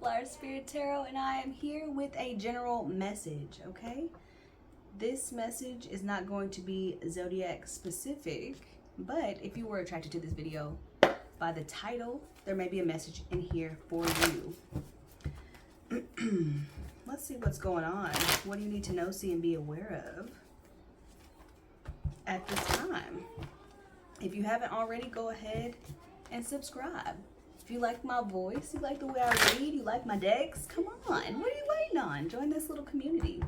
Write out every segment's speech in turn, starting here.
Flower Spirit Tarot, and I am here with a general message, okay? This message is not going to be zodiac specific, but if you were attracted to this video by the title, there may be a message in here for you. Let's see what's going on. What do you need to know, see, and be aware of at this time? If you haven't already, go ahead and subscribe. If you like my voice, you like the way I read, you like my decks, come on. What are you waiting on? Join this little community.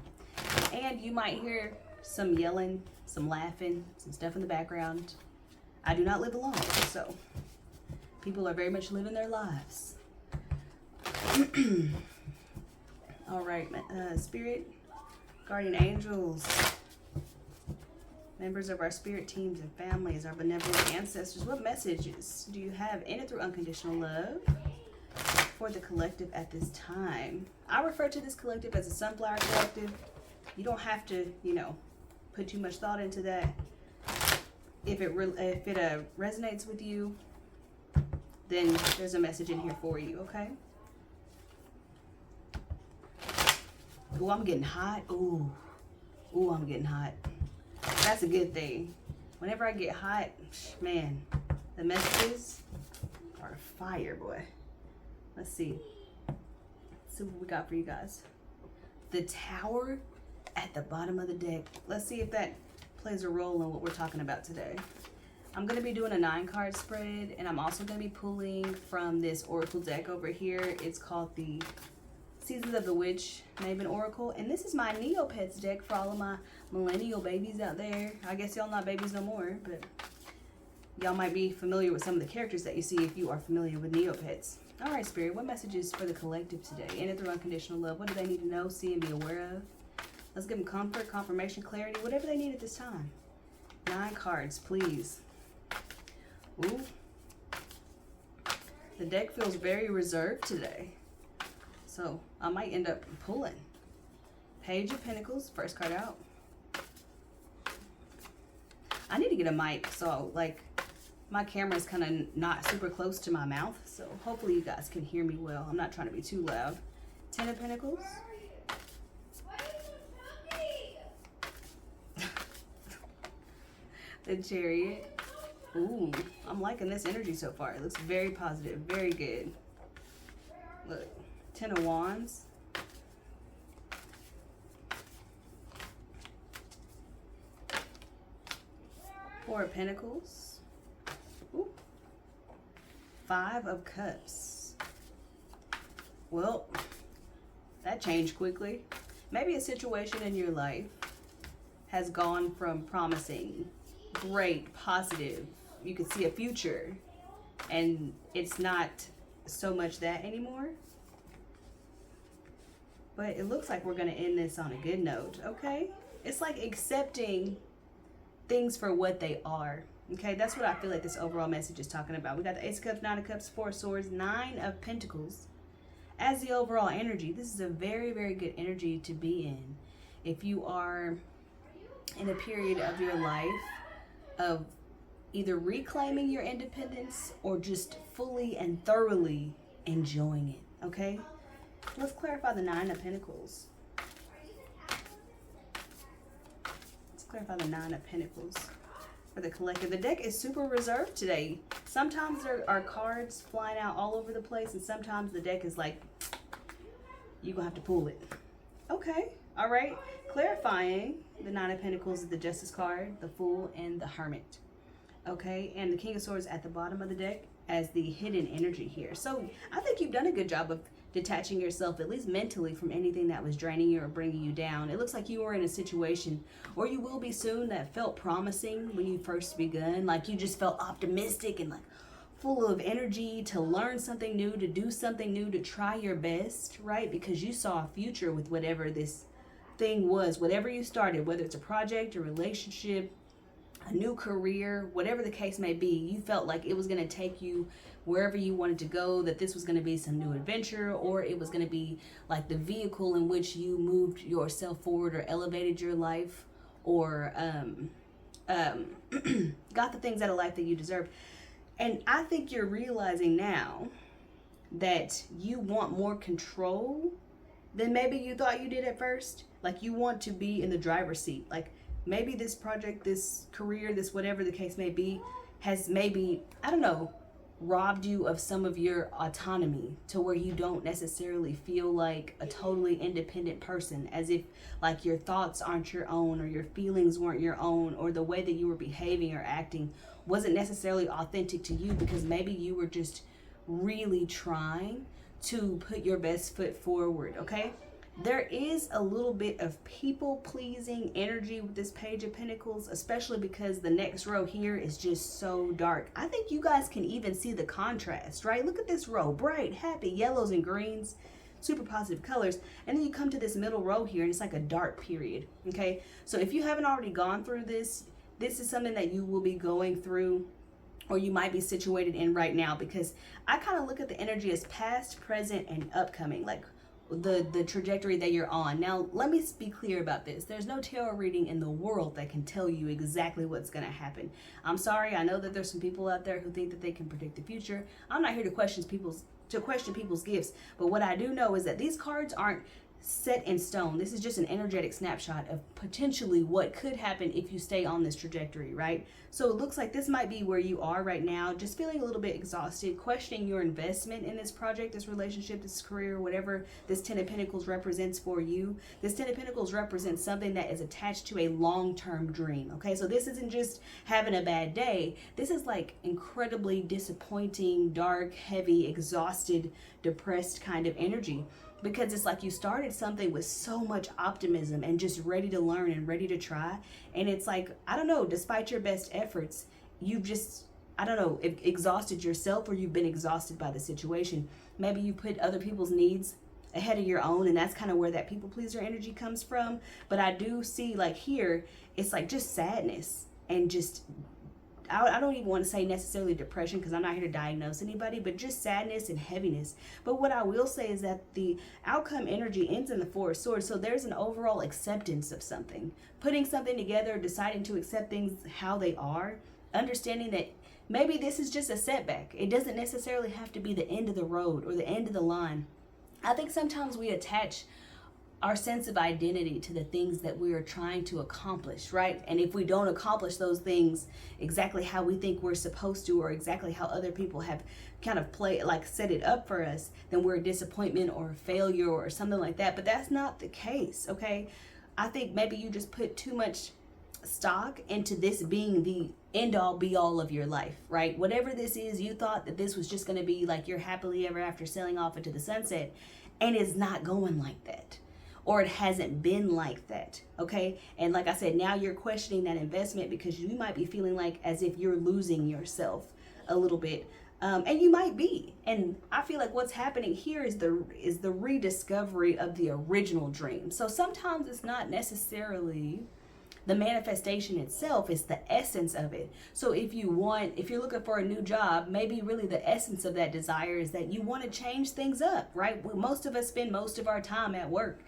And you might hear some yelling, some laughing, some stuff in the background. I do not live alone, so people are very much living their lives. All right, Spirit, Guardian Angels, members of our spirit teams and families, our benevolent ancestors, what messages do you have in and through unconditional love for the collective at this time? I refer to this collective as a sunflower collective. You don't have to, put too much thought into that. If it resonates with you, then there's a message in here for you, okay? Ooh, I'm getting hot. Ooh, I'm getting hot. That's a good thing. Whenever I get hot, man, the messages are fire, boy. Let's see. Let's see what we got for you guys. The Tower at the bottom of the deck. Let's see if that plays a role in what we're talking about today. I'm going to be doing a 9-card spread, and I'm also going to be pulling from this Oracle deck over here. It's called the Seasons of the Witch Maven Oracle, and this is my Neopets deck for all of my millennial babies out there. I guess y'all not babies no more, but y'all might be familiar with some of the characters that you see if you are familiar with Neopets. All right, Spirit, what messages for the collective today? In and through unconditional love, what do they need to know, see, and be aware of? Let's give them comfort, confirmation, clarity, whatever they need at this time. 9 cards, please. Ooh. The deck feels very reserved today, so I might end up pulling. Page of Pentacles, first card out. I need to get a mic, so my camera is kind of not super close to my mouth, so hopefully you guys can hear me well. I'm not trying to be too loud. 10 of Pentacles. The Chariot. Ooh, I'm liking this energy so far. It looks very positive, very good. Look, 10 of Wands. Four of Pentacles. Ooh. 5 of Cups. Well, that changed quickly. Maybe a situation in your life has gone from promising, great, positive, you could see a future, and it's not so much that anymore. But it looks like we're going to end this on a good note, okay? It's like accepting things for what they are, okay? That's what I feel like this overall message is talking about. We got the Ace of Cups, 9 of Cups, 4 of Swords, 9 of Pentacles as the overall energy. This is a very, very good energy to be in if you are in a period of your life of either reclaiming your independence or just fully and thoroughly enjoying it, okay? Let's clarify the 9 of Pentacles. Let's clarify the 9 of Pentacles for the collective. The deck is super reserved today. Sometimes there are cards flying out all over the place, and sometimes the deck is like, you're going to have to pull it. Okay, all right. Clarifying the 9 of Pentacles is the Justice card, the Fool, and the Hermit. Okay, and the King of Swords at the bottom of the deck as the hidden energy here. So I think you've done a good job of detaching yourself, at least mentally, from anything that was draining you or bringing you down. It looks like you were in a situation, or you will be soon, that felt promising when you first begun. Like you just felt optimistic and like full of energy to learn something new, to do something new, to try your best, right? Because you saw a future with whatever this thing was, whatever you started, whether it's a project, a relationship, a new career, whatever the case may be. You felt like it was going to take you wherever you wanted to go, that this was going to be some new adventure, or it was going to be like the vehicle in which you moved yourself forward or elevated your life, or got the things out of life that you deserve. And I think you're realizing now that you want more control than maybe you thought you did at first. Like you want to be in the driver's seat. Like maybe this project, this career, this whatever the case may be, has maybe, I don't know, robbed you of some of your autonomy to where you don't necessarily feel like a totally independent person, as if like your thoughts aren't your own, or your feelings weren't your own, or the way that you were behaving or acting wasn't necessarily authentic to you, because maybe you were just really trying to put your best foot forward. Okay, there is a little bit of people pleasing energy with this Page of Pentacles, especially because the next row here is just so dark. I think you guys can even see the contrast, right? Look at this row, bright, happy yellows and greens, super positive colors. And then you come to this middle row here and it's like a dark period. Okay, so if you haven't already gone through this, this is something that you will be going through, or you might be situated in right now, because I kind of look at the energy as past, present, and upcoming, like the trajectory that you're on. Now, let me be clear about this. There's no tarot reading in the world that can tell you exactly what's going to happen. I'm sorry. I know that there's some people out there who think that they can predict the future. I'm not here to question people's gifts, but what I do know is that these cards aren't set in stone. This is just an energetic snapshot of potentially what could happen if you stay on this trajectory, right? So it looks like this might be where you are right now, just feeling a little bit exhausted, questioning your investment in this project, this relationship, this career, whatever this Ten of Pentacles represents for you. This Ten of Pentacles represents something that is attached to a long-term dream, okay? So this isn't just having a bad day. This is like incredibly disappointing, dark, heavy, exhausted, depressed kind of energy. Because it's like you started something with so much optimism and just ready to learn and ready to try. And it's like, I don't know, despite your best efforts, you've just, I don't know, exhausted yourself, or you've been exhausted by the situation. Maybe you put other people's needs ahead of your own, and that's kind of where that people pleaser energy comes from. But I do see like here, it's like just sadness and just, I don't even want to say necessarily depression, because I'm not here to diagnose anybody, but just sadness and heaviness. But what I will say is that the outcome energy ends in the Four of Swords. So there's an overall acceptance of something, putting something together, deciding to accept things how they are, understanding that maybe this is just a setback. It doesn't necessarily have to be the end of the road or the end of the line. I think sometimes we attach our sense of identity to the things that we are trying to accomplish, right? And if we don't accomplish those things exactly how we think we're supposed to, or exactly how other people have kind of set it up for us, then we're a disappointment or a failure or something like that. But that's not the case, okay? I think maybe you just put too much stock into this being the end all be all of your life, right? Whatever this is, you thought that this was just going to be like your happily ever after sailing off into the sunset, and it's not going like that. Or it hasn't been like that, okay? And like I said, now you're questioning that investment, because you might be feeling like as if you're losing yourself a little bit. And you might be. And I feel like what's happening here is the rediscovery of the original dream. So sometimes it's not necessarily the manifestation itself, is the essence of it. So if you're looking for a new job, maybe really the essence of that desire is that you want to change things up, right? Most of us spend most of our time at work.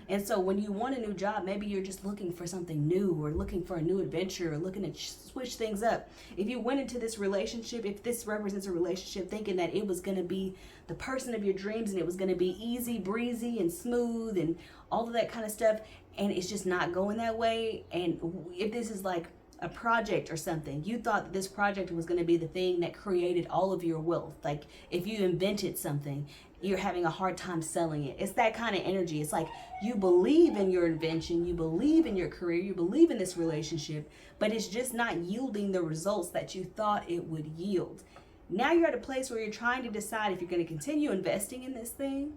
And so when you want a new job, maybe you're just looking for something new, or looking for a new adventure, or looking to switch things up. If you went into this relationship, if this represents a relationship, thinking that it was going to be the person of your dreams, and it was going to be easy breezy and smooth and all of that kind of stuff, and it's just not going that way. And if this is like a project or something, you thought that this project was going to be the thing that created all of your wealth. Like if you invented something, you're having a hard time selling it. It's that kind of energy. It's like you believe in your invention, you believe in your career, you believe in this relationship, but it's just not yielding the results that you thought it would yield. Now you're at a place where you're trying to decide if you're going to continue investing in this thing,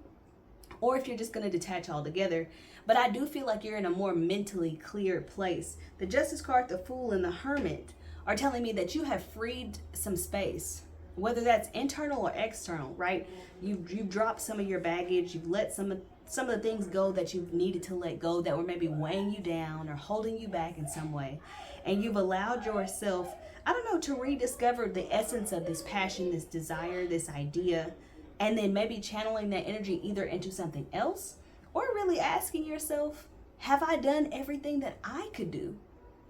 or if you're just going to detach altogether. But I do feel like you're in a more mentally clear place. The Justice card, the Fool, and the Hermit are telling me that you have freed some space, whether that's internal or external, right? You've dropped some of your baggage. You've let some of the things go that you've needed to let go, that were maybe weighing you down or holding you back in some way. And you've allowed yourself, I don't know, to rediscover the essence of this passion, this desire, this idea, and then maybe channeling that energy either into something else, or really asking yourself, have I done everything that I could do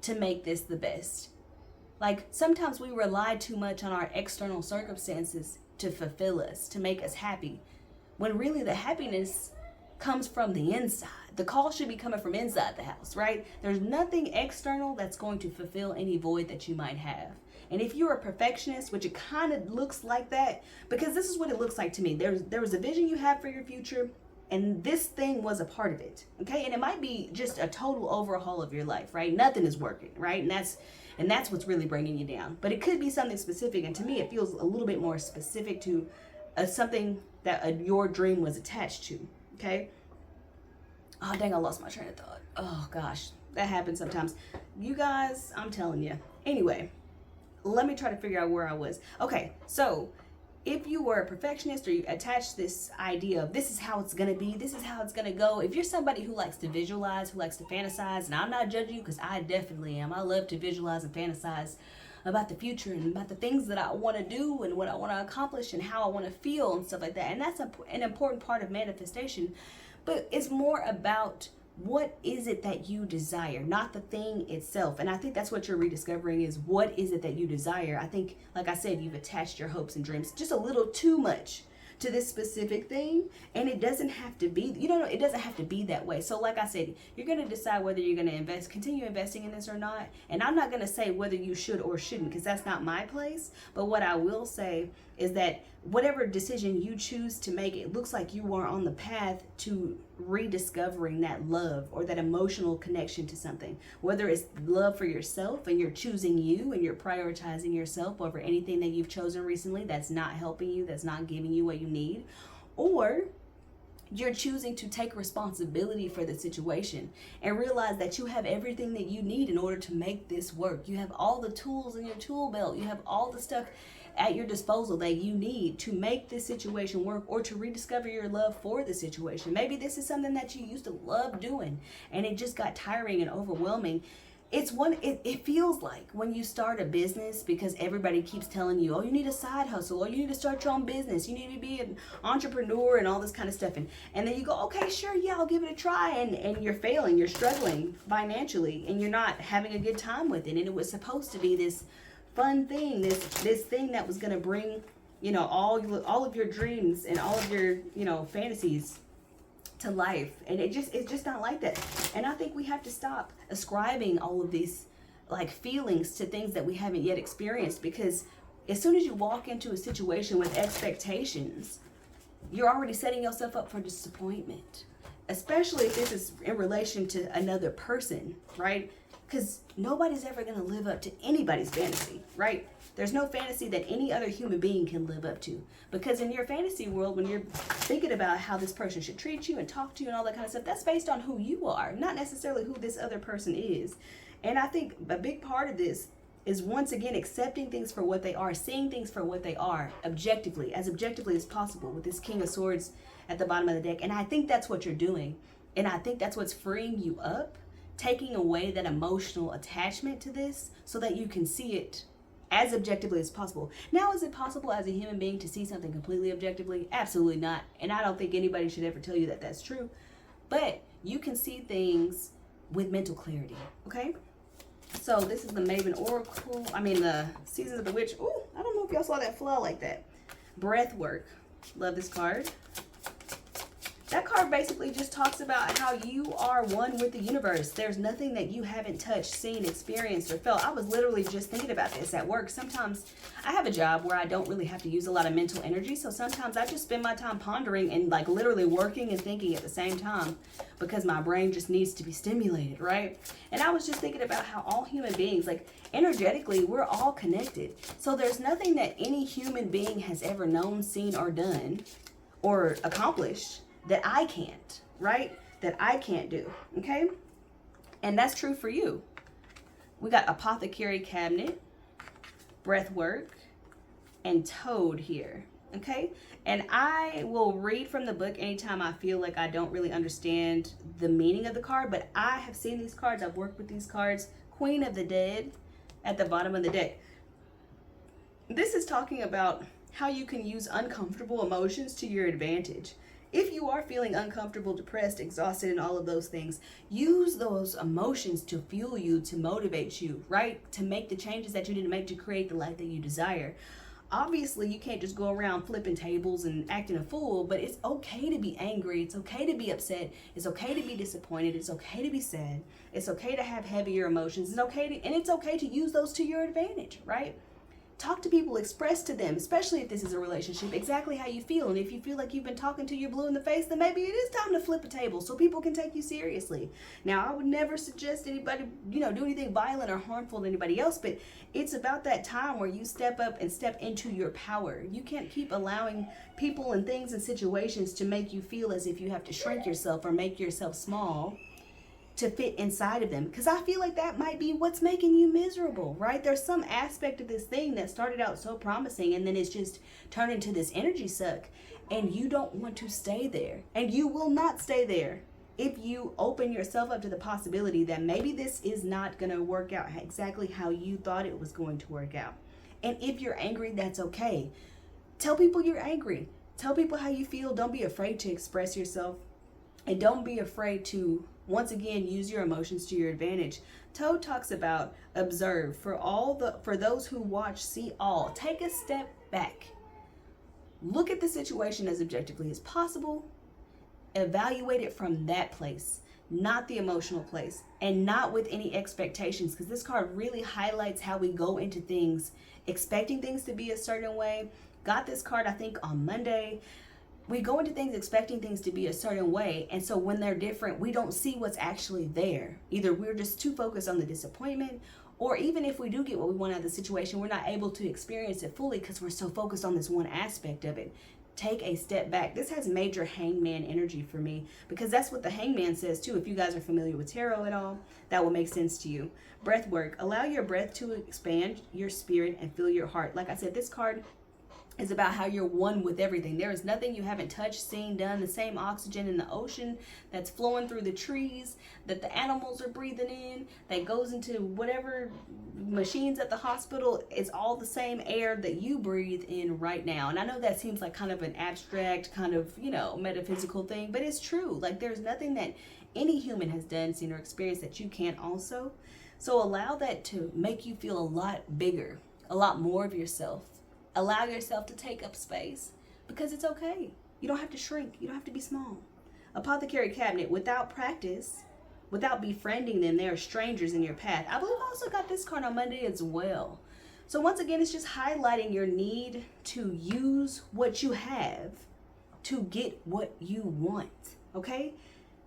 to make this the best? Like sometimes we rely too much on our external circumstances to fulfill us, to make us happy, when really the happiness comes from the inside. The call should be coming from inside the house, right? There's nothing external that's going to fulfill any void that you might have. And if you're a perfectionist, which it kind of looks like that, because this is what it looks like to me. There was a vision you had for your future, and this thing was a part of it, okay? And it might be just a total overhaul of your life, right? Nothing is working, right? And that's what's really bringing you down. But it could be something specific, and to me, it feels a little bit more specific to something that your dream was attached to, okay? Oh, dang, I lost my train of thought. Oh, gosh, that happens sometimes. You guys, I'm telling you. Anyway, let me try to figure out where I was. Okay, so if you were a perfectionist or you attach this idea of this is how it's going to be, this is how it's going to go. If you're somebody who likes to visualize, who likes to fantasize, and I'm not judging you because I definitely am. I love to visualize and fantasize about the future and about the things that I want to do and what I want to accomplish and how I want to feel and stuff like that. And that's an important part of manifestation. But it's more about what is it that you desire, not the thing itself. And I think that's what you're rediscovering is what is it that you desire. I think, like I said, you've attached your hopes and dreams just a little too much to this specific thing, and it doesn't have to be, it doesn't have to be that way. So like I said, you're going to decide whether you're going to continue investing in this or not. And I'm not going to say whether you should or shouldn't, because that's not my place. But what I will say is that whatever decision you choose to make, it looks like you are on the path to rediscovering that love or that emotional connection to something, whether it's love for yourself and you're choosing you and you're prioritizing yourself over anything that you've chosen recently that's not helping you, that's not giving you what you need, or you're choosing to take responsibility for the situation and realize that you have everything that you need in order to make this work. You have all the tools in your tool belt. You have all the stuff at your disposal that you need to make this situation work or to rediscover your love for the situation. Maybe this is something that you used to love doing and it just got tiring and overwhelming. It feels like when you start a business, because everybody keeps telling you, oh, you need a side hustle, or you need to start your own business, you need to be an entrepreneur and all this kind of stuff. And then you go, okay, sure, yeah, I'll give it a try. And you're failing, you're struggling financially, and you're not having a good time with it. And it was supposed to be this fun thing, this thing that was going to bring, all of your dreams and all of your, fantasies to life. And it's just not like that. And I think we have to stop ascribing all of these feelings to things that we haven't yet experienced, because as soon as you walk into a situation with expectations, you're already setting yourself up for disappointment, especially if this is in relation to another person, right? Because nobody's ever going to live up to anybody's fantasy, right? There's no fantasy that any other human being can live up to. Because in your fantasy world, when you're thinking about how this person should treat you and talk to you and all that kind of stuff, that's based on who you are, not necessarily who this other person is. And I think a big part of this is, once again, accepting things for what they are, seeing things for what they are, objectively as possible, with this King of Swords at the bottom of the deck. And I think that's what you're doing. And I think that's what's freeing you up, taking away that emotional attachment to this so that you can see it as objectively as possible. Now, is it possible as a human being to see something completely objectively? Absolutely not. And I don't think anybody should ever tell you that that's true. But you can see things with mental clarity, okay? So this is the Maven Oracle. The Seasons of the Witch. Ooh, I don't know if y'all saw that flow like that. Breath Work. Love this card. That card basically just talks about how you are one with the universe. There's nothing that you haven't touched, seen, experienced, or felt. I was literally just thinking about this at work. Sometimes I have a job where I don't really have to use a lot of mental energy. So sometimes I just spend my time pondering and literally working and thinking at the same time, because my brain just needs to be stimulated, right? And I was just thinking about how all human beings, energetically, we're all connected. So there's nothing that any human being has ever known, seen, or done, or accomplished that I can't, right? That I can't do, okay? And that's true for you. We got Apothecary Cabinet, Breath Work, and Toad here, okay? And I will read from the book anytime I feel like I don't really understand the meaning of the card, but I have seen these cards, I've worked with these cards. Queen of the Dead at the bottom of the deck. This is talking about how you can use uncomfortable emotions to your advantage. If you are feeling uncomfortable, depressed, exhausted, and all of those things, use those emotions to fuel you, to motivate you, right? To make the changes that you need to make to create the life that you desire. Obviously, you can't just go around flipping tables and acting a fool, but it's okay to be angry. It's okay to be upset. It's okay to be disappointed. It's okay to be sad. It's okay to have heavier emotions. It's okay to use those to your advantage, right? Talk to people, express to them, especially if this is a relationship, exactly how you feel. And if you feel like you've been talking to your blue in the face, then maybe it is time to flip a table so people can take you seriously. Now, I would never suggest anybody, do anything violent or harmful to anybody else, but it's about that time where you step up and step into your power. You can't keep allowing people and things and situations to make you feel as if you have to shrink yourself or make yourself small to fit inside of them, because I feel like that might be what's making you miserable, right? There's some aspect of this thing that started out so promising and then it's just turned into this energy suck, and you don't want to stay there, and you will not stay there if you open yourself up to the possibility that maybe this is not going to work out exactly how you thought it was going to work out. And if you're angry, that's okay. Tell people you're angry. Tell people how you feel. Don't be afraid to express yourself, and don't be afraid to once again use your emotions to your advantage. Toad talks about observe. For those who watch, see all. Take a step back. Look at the situation as objectively as possible. Evaluate it from that place, not the emotional place, and not with any expectations, because this card really highlights how we go into things expecting things to be a certain way. Got this card, I think, on Monday. We go into things expecting things to be a certain way, and so when they're different, we don't see what's actually there. Either we're just too focused on the disappointment, or even if we do get what we want out of the situation, we're not able to experience it fully because we're so focused on this one aspect of it. Take a step back. This has major hangman energy for me, because that's what the hangman says too. If you guys are familiar with tarot at all, that will make sense to you. Breath work. Allow your breath to expand your spirit and fill your heart. Like I said, this card is about how you're one with everything. There is nothing you haven't touched, seen, done. The same oxygen in the ocean that's flowing through the trees, that the animals are breathing in, that goes into whatever machines at the hospital, is all the same air that you breathe in right now. And I know that seems like kind of an abstract, kind of, metaphysical thing, but it's true. Like, there's nothing that any human has done, seen, or experienced that you can't also. So allow that to make you feel a lot bigger, a lot more of yourself. Allow yourself to take up space, because it's okay. You don't have to shrink. You don't have to be small. Apothecary cabinet. Without practice, without befriending them, they are strangers in your path. I believe I also got this card on Monday as well. So once again, it's just highlighting your need to use what you have to get what you want, okay?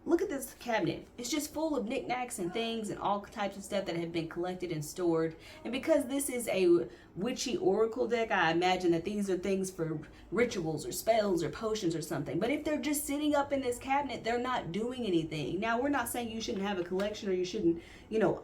Look at this cabinet. It's just full of knickknacks and things and all types of stuff that have been collected and stored. And because this is a witchy oracle deck, I imagine that these are things for rituals or spells or potions or something. But if they're just sitting up in this cabinet, they're not doing anything. Now, we're not saying you shouldn't have a collection or you shouldn't,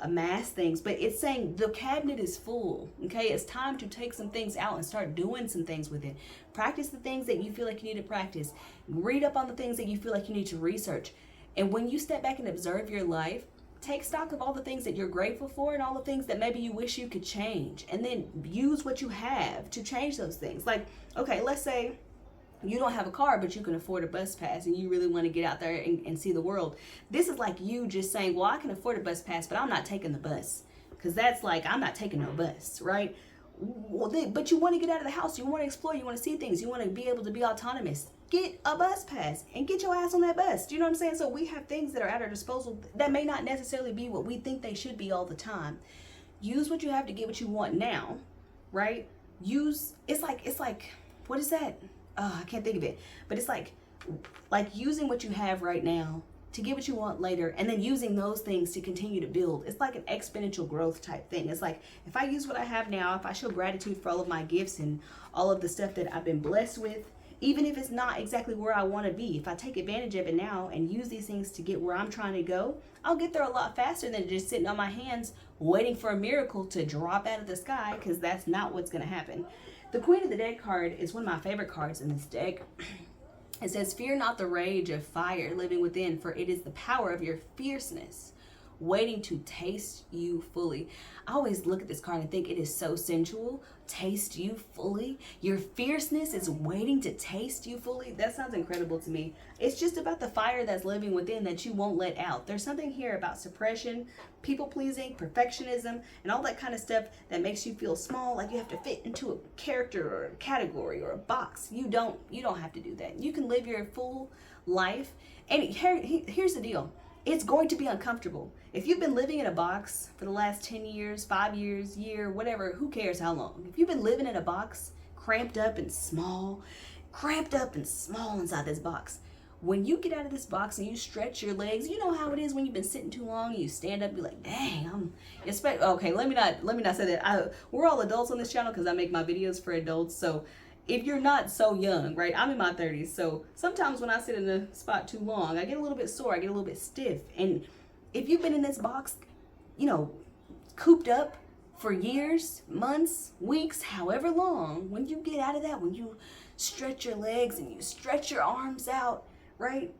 amass things, but it's saying the cabinet is full, okay? It's time to take some things out and start doing some things with it. Practice the things that you feel like you need to practice. Read up on the things that you feel like you need to research. And when you step back and observe your life, take stock of all the things that you're grateful for and all the things that maybe you wish you could change. And then use what you have to change those things. Like, okay, let's say you don't have a car, but you can afford a bus pass and you really want to get out there and see the world. This is like you just saying, well, I can afford a bus pass, but I'm not taking the bus. Because that's like, I'm not taking no bus, right? Well, but you want to get out of the house. You want to explore. You want to see things. You want to be able to be autonomous. Get a bus pass and get your ass on that bus. Do you know what I'm saying? So we have things that are at our disposal that may not necessarily be what we think they should be all the time. Use what you have to get what you want now, right? It's like, what is that? Oh, I can't think of it. But it's like using what you have right now to get what you want later, and then using those things to continue to build. It's like an exponential growth type thing. It's like, if I use what I have now, if I show gratitude for all of my gifts and all of the stuff that I've been blessed with, even if it's not exactly where I want to be, if I take advantage of it now and use these things to get where I'm trying to go, I'll get there a lot faster than just sitting on my hands waiting for a miracle to drop out of the sky, because that's not what's going to happen. The Queen of the Dead card is one of my favorite cards in this deck. It says, fear not the rage of fire living within, for it is the power of your fierceness waiting to taste you fully. I always look at this card and think it is so sensual. Taste you fully. Your fierceness is waiting to taste you fully. That sounds incredible to me. It's just about the fire that's living within that you won't let out. There's something here about suppression, people pleasing, perfectionism, and all that kind of stuff that makes you feel small, like you have to fit into a character or a category or a box. You don't have to do that. You can live your full life. And here's the deal. It's going to be uncomfortable. If you've been living in a box for the last 10 years, 5 years, year, whatever, who cares how long? If you've been living in a box, cramped up and small inside this box, when you get out of this box and you stretch your legs, you know how it is when you've been sitting too long and you stand up, you're like, dang, okay, let me not say that. We're all adults on this channel because I make my videos for adults. So if you're not so young, right? I'm in my 30s. So sometimes when I sit in a spot too long, I get a little bit sore, I get a little bit stiff. And if you've been in this box, cooped up for years, months, weeks, however long, when you get out of that, when you stretch your legs and you stretch your arms out, right?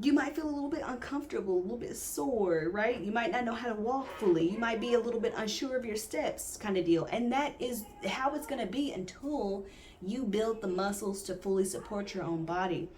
You might feel a little bit uncomfortable, a little bit sore, right? You might not know how to walk fully. You might be a little bit unsure of your steps, kind of deal. And that is how it's going to be until you build the muscles to fully support your own body.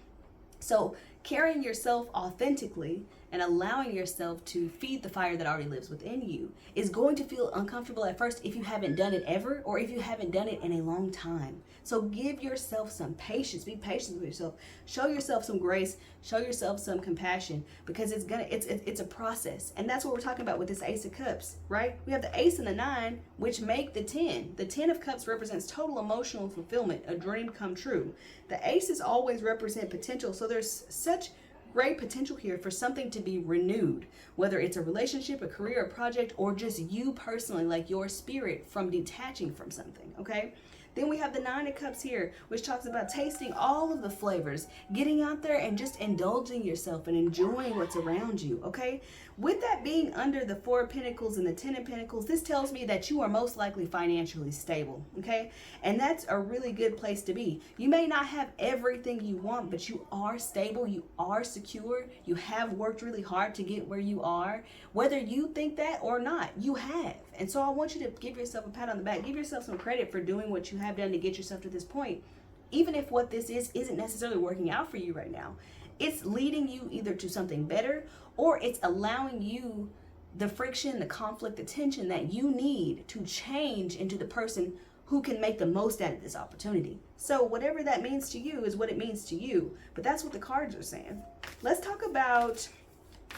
So carrying yourself authentically and allowing yourself to feed the fire that already lives within you is going to feel uncomfortable at first if you haven't done it ever, or if you haven't done it in a long time. So give yourself some patience. Be patient with yourself. Show yourself some grace. Show yourself some compassion, because it's a process. And that's what we're talking about with this Ace of Cups, right? We have the Ace and the 9, which make the 10. The 10 of Cups represents total emotional fulfillment, a dream come true. The Aces always represent potential. So there's such great potential here for something to be renewed, whether it's a relationship, a career, a project, or just you personally, like your spirit from detaching from something, okay? Then we have the 9 of Cups here, which talks about tasting all of the flavors, getting out there and just indulging yourself and enjoying what's around you, okay? With that being under the 4 of Pentacles and the 10 of Pentacles, this tells me that you are most likely financially stable, okay? And that's a really good place to be. You may not have everything you want, but you are stable, you are secure, you have worked really hard to get where you are. Whether you think that or not, you have. And so I want you to give yourself a pat on the back, give yourself some credit for doing what you have done to get yourself to this point. Even if what this isn't necessarily working out for you right now, it's leading you either to something better, or it's allowing you the friction, the conflict, the tension that you need to change into the person who can make the most out of this opportunity. So whatever that means to you is what it means to you. But that's what the cards are saying. Let's talk about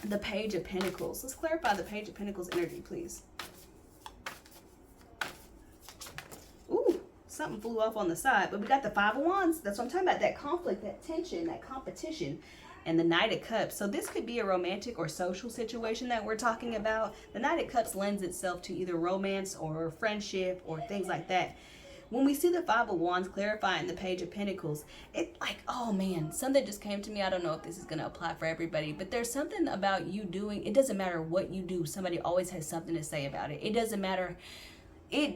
the Page of Pentacles. Let's clarify the Page of Pentacles energy, please. Ooh, something flew off on the side, but we got the 5 of Wands. That's what I'm talking about, that conflict, that tension, that competition, and the Knight of Cups. So this could be a romantic or social situation that we're talking about. The Knight of Cups lends itself to either romance or friendship or things like that. When we see the 5 of Wands clarifying the Page of Pentacles, it's like, oh man, something just came to me. I don't know if this is going to apply for everybody, but there's something about you doing, it doesn't matter what you do, somebody always has something to say about it. It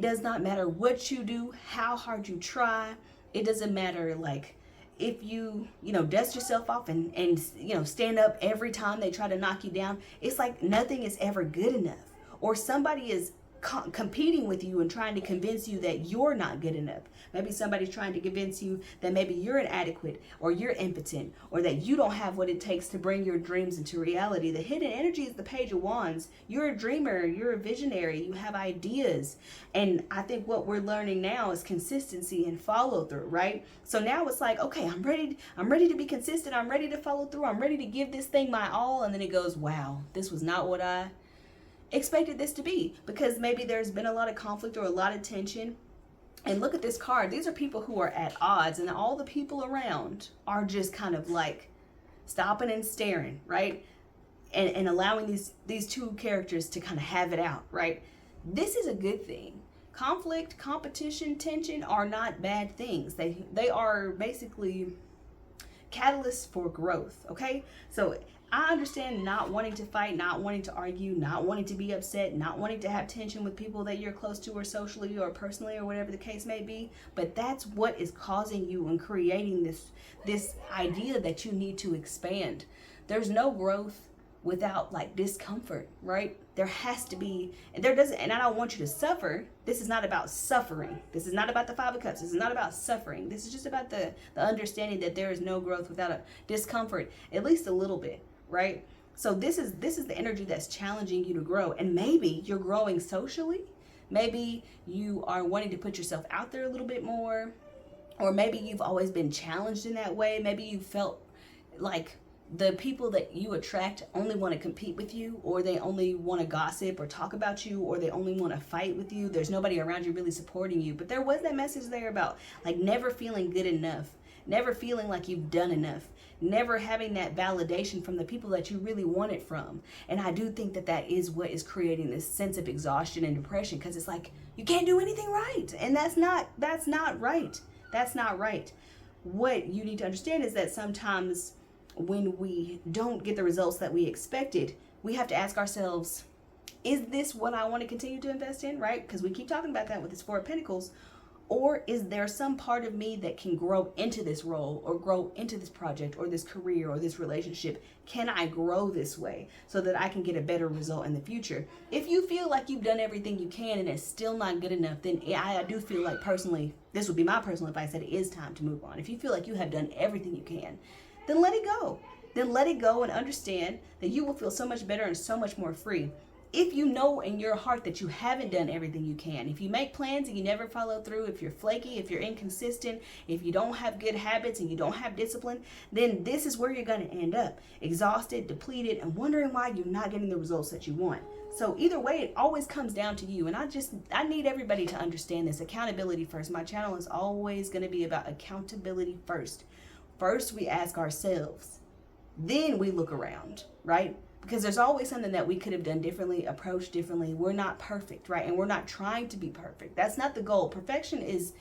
does not matter what you do, how hard you try. It doesn't matter, like, if you dust yourself off and stand up every time they try to knock you down. It's like nothing is ever good enough, or somebody is competing with you and trying to convince you that you're not good enough. Maybe somebody's trying to convince you that maybe you're inadequate, or you're impotent, or that you don't have what it takes to bring your dreams into reality. The hidden energy is the Page of Wands. You're a dreamer, you're a visionary, you have ideas. And I think what we're learning now is consistency and follow through, right? So now it's like, okay, I'm ready to be consistent, I'm ready to follow through, I'm ready to give this thing my all. And then it goes, wow, this was not what I expected this to be, because maybe there's been a lot of conflict or a lot of tension. And look at this card. These are people who are at odds, and all the people around are just kind of like stopping and staring, right? And allowing these 2 characters to kind of have it out, right? This is a good thing. Conflict, competition, tension are not bad things. They are basically catalysts for growth, okay? So I understand not wanting to fight, not wanting to argue, not wanting to be upset, not wanting to have tension with people that you're close to, or socially or personally, or whatever the case may be. But that's what is causing you and creating this idea that you need to expand. There's no growth without like discomfort, right? There has to be, and there doesn't, and I don't want you to suffer. This is not about suffering. This is not about the Five of Cups. This is not about suffering. This is just about the understanding that there is no growth without a discomfort, at least a little bit, right? So this is the energy that's challenging you to grow. And maybe you're growing socially. Maybe you are wanting to put yourself out there a little bit more, or maybe you've always been challenged in that way. Maybe you felt like the people that you attract only want to compete with you, or they only want to gossip or talk about you, or they only want to fight with you. There's nobody around you really supporting you. But there was that message there about like never feeling good enough, never feeling like you've done enough, never having that validation from the people that you really want it from. And I do think that that is what is creating this sense of exhaustion and depression, because it's like you can't do anything right, and that's not right. That's not right. What you need to understand is that sometimes when we don't get the results that we expected, we have to ask ourselves, is this what I want to continue to invest in, right? Because we keep talking about that with this Four of Pentacles. Or is there some part of me that can grow into this role, or grow into this project, or this career, or this relationship? Can I grow this way so that I can get a better result in the future? If you feel like you've done everything you can and it's still not good enough, then I do feel like personally, this would be my personal advice, that it is time to move on. If you feel like you have done everything you can, then let it go. Then let it go and understand that you will feel so much better and so much more free. If you know in your heart that you haven't done everything you can, if you make plans and you never follow through, if you're flaky, if you're inconsistent, if you don't have good habits and you don't have discipline, then this is where you're going to end up. Exhausted, depleted, and wondering why you're not getting the results that you want. So either way, it always comes down to you. And I need everybody to understand this. Accountability first. My channel is always going to be about accountability first. First, we ask ourselves. Then we look around, right? Because there's always something that we could have done differently, approached differently. We're not perfect, right? And we're not trying to be perfect. That's not the goal. Perfection is,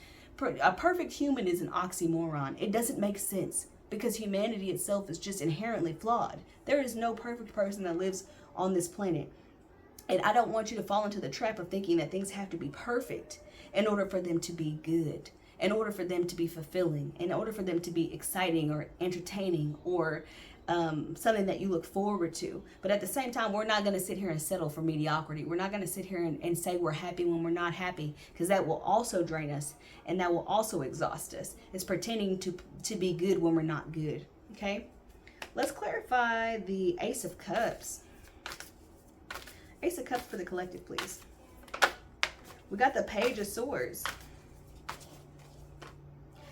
a perfect human is an oxymoron. It doesn't make sense, because humanity itself is just inherently flawed. There is no perfect person that lives on this planet. And I don't want you to fall into the trap of thinking that things have to be perfect in order for them to be good, in order for them to be fulfilling, in order for them to be exciting or entertaining, or something that you look forward to. But at the same time, we're not going to sit here and settle for mediocrity. We're not going to sit here and say we're happy when we're not happy, because that will also drain us and that will also exhaust us. It's pretending to be good when we're not good. Okay, let's clarify the Ace of Cups. Ace of Cups for the collective, please. We got the Page of Swords.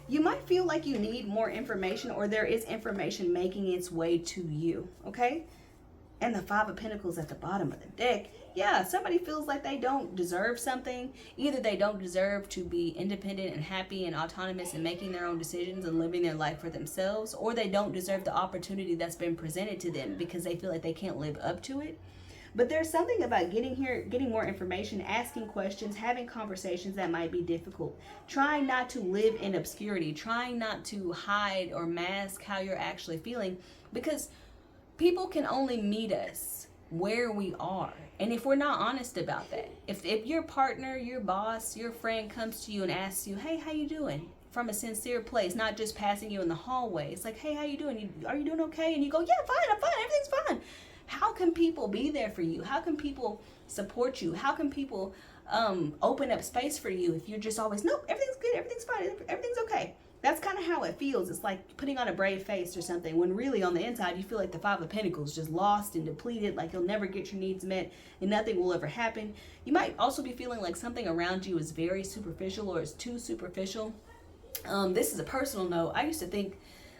You might feel like you need more information, or there is information making its way to you, okay? And the Five of Pentacles at the bottom of the deck. Yeah, somebody feels like they don't deserve something. Either they don't deserve to be independent and happy and autonomous and making their own decisions and living their life for themselves, or they don't deserve the opportunity that's been presented to them because they feel like they can't live up to it. But there's something about getting more information, asking questions, having conversations that might be difficult. Trying not to live in obscurity, trying not to hide or mask how you're actually feeling, because people can only meet us where we are. And if we're not honest about that, if your partner, your boss, your friend comes to you and asks you, hey, how you doing? From a sincere place, not just passing you in the hallway. It's like, hey, how you doing? Are you doing okay? And you go, yeah, fine, I'm fine, everything's fine. How can people be there for you? How can people support you? How can people open up space for you if you're just always, nope, everything's good, everything's fine, everything's okay? That's kind of how it feels. It's like putting on a brave face or something, when really on the inside you feel like the Five of Pentacles, just lost and depleted, like you'll never get your needs met and nothing will ever happen. You might also be feeling like something around you is very superficial, or is too superficial. This is a personal note. I used to think,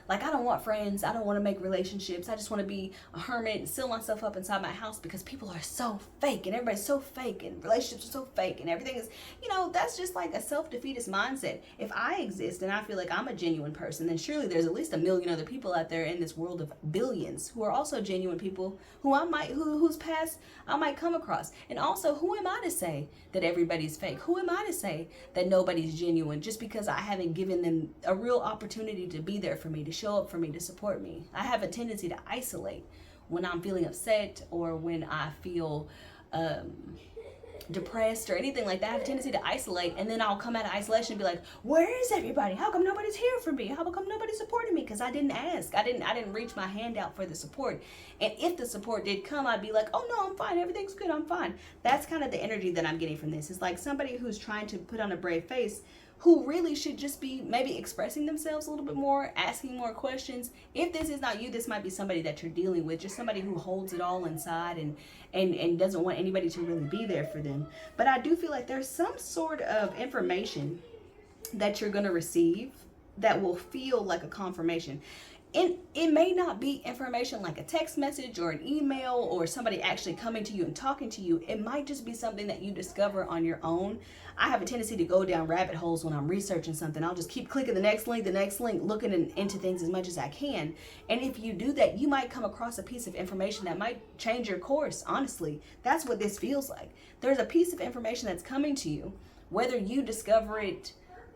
like, I don't want friends, I don't want to make relationships, I just want to be a hermit and seal myself up inside my house, because people are so fake and everybody's so fake and relationships are so fake and everything is, that's just like a self-defeatist mindset. If I exist and I feel like I'm a genuine person, then surely there's at least a million other people out there in this world of billions who are also genuine people whose past I might come across. And also, who am I to say that everybody's fake? Who am I to say that nobody's genuine just because I haven't given them a real opportunity to be there for me, to show up for me, to support me? I have a tendency to isolate when I'm feeling upset, or when I feel depressed or anything like that, I have a tendency to isolate, and then I'll come out of isolation and be like, where is everybody? How come nobody's here for me? How come nobody's supporting me? Because I didn't ask. I didn't reach my hand out for the support. And if the support did come, I'd be like, oh no, I'm fine, everything's good, I'm fine. That's kind of the energy that I'm getting from this. It's like somebody who's trying to put on a brave face, who really should just be maybe expressing themselves a little bit more, asking more questions. If this is not you, this might be somebody that you're dealing with, just somebody who holds it all inside and doesn't want anybody to really be there for them. But I do feel like there's some sort of information that you're going to receive that will feel like a confirmation. And it may not be information like a text message or an email or somebody actually coming to you and talking to you. It might just be something that you discover on your own. I have a tendency to go down rabbit holes when I'm researching something. I'll just keep clicking the next link, looking into things as much as I can. And if you do that, you might come across a piece of information that might change your course. Honestly, that's what this feels like. There's a piece of information that's coming to you, whether you discover it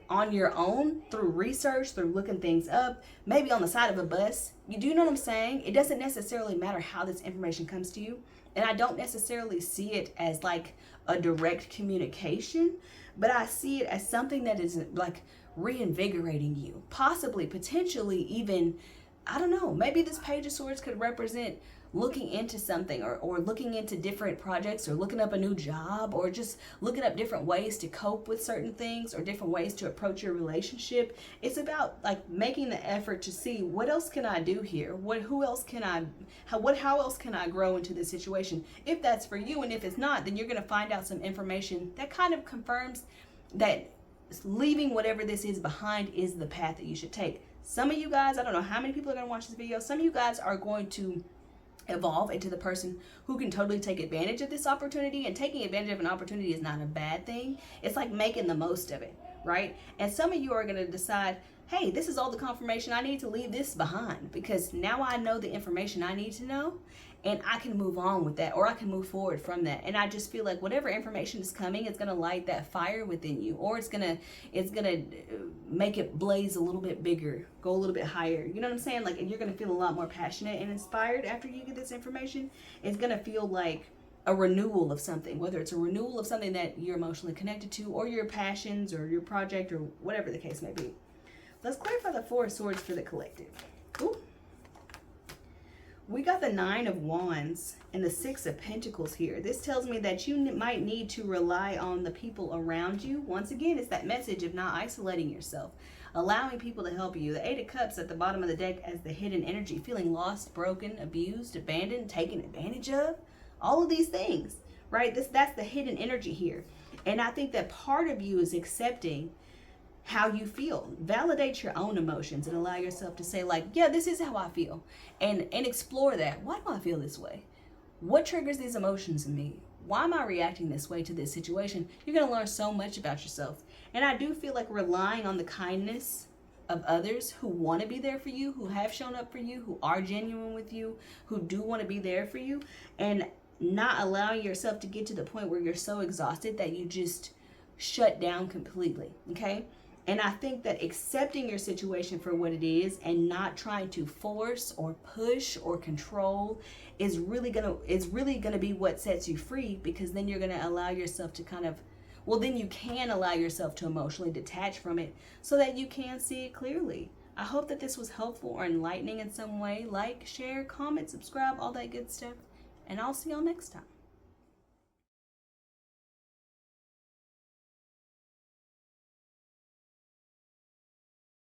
on your own through research, through looking things up, maybe on the side of a bus. You do know what I'm saying? It doesn't necessarily matter how this information comes to you. And I don't necessarily see it as like a direct communication, but I see it as something that is like reinvigorating you, possibly, potentially even, I don't know, maybe this Page of Swords could represent looking into something or looking into different projects or looking up a new job or just looking up different ways to cope with certain things or different ways to approach your relationship. It's about like making the effort to see what else can I do here? How else can I grow into this situation? If that's for you, and if it's not, then you're going to find out some information that kind of confirms that leaving whatever this is behind is the path that you should take. Some of you guys, I don't know how many people are going to watch this video. Some of you guys are going to evolve into the person who can totally take advantage of this opportunity. And taking advantage of an opportunity is not a bad thing. It's like making the most of it, right? And some of you are going to decide, hey, this is all the confirmation I need to leave this behind, because now I know the information I need to know and I can move on with that, or I can move forward from that. And I just feel like whatever information is coming, it's going to light that fire within you, or it's going to make it blaze a little bit bigger, go a little bit higher. You know what I'm saying? Like, and you're going to feel a lot more passionate and inspired after you get this information. It's going to feel like a renewal of something, whether it's a renewal of something that you're emotionally connected to, or your passions, or your project, or whatever the case may be. Let's clarify the Four of Swords for the collective. Ooh. We got the Nine of Wands and the Six of Pentacles here. This tells me that you might need to rely on the people around you. Once again, it's that message of not isolating yourself, allowing people to help you. The Eight of Cups at the bottom of the deck as the hidden energy, feeling lost, broken, abused, abandoned, taken advantage of. All of these things, right? That's the hidden energy here. And I think that part of you is accepting how you feel. Validate your own emotions and allow yourself to say, like, yeah, this is how I feel, and explore that. Why do I feel this way? What triggers these emotions in me? Why am I reacting this way to this situation? You're going to learn so much about yourself. And I do feel like relying on the kindness of others who want to be there for you, who have shown up for you, who are genuine with you, who do want to be there for you, and not allowing yourself to get to the point where you're so exhausted that you just shut down completely. Okay? And I think that accepting your situation for what it is and not trying to force or push or control is really gonna be what sets you free, because then you're gonna allow yourself to then you can allow yourself to emotionally detach from it so that you can see it clearly. I hope that this was helpful or enlightening in some way. Like, share, comment, subscribe, all that good stuff. And I'll see y'all next time.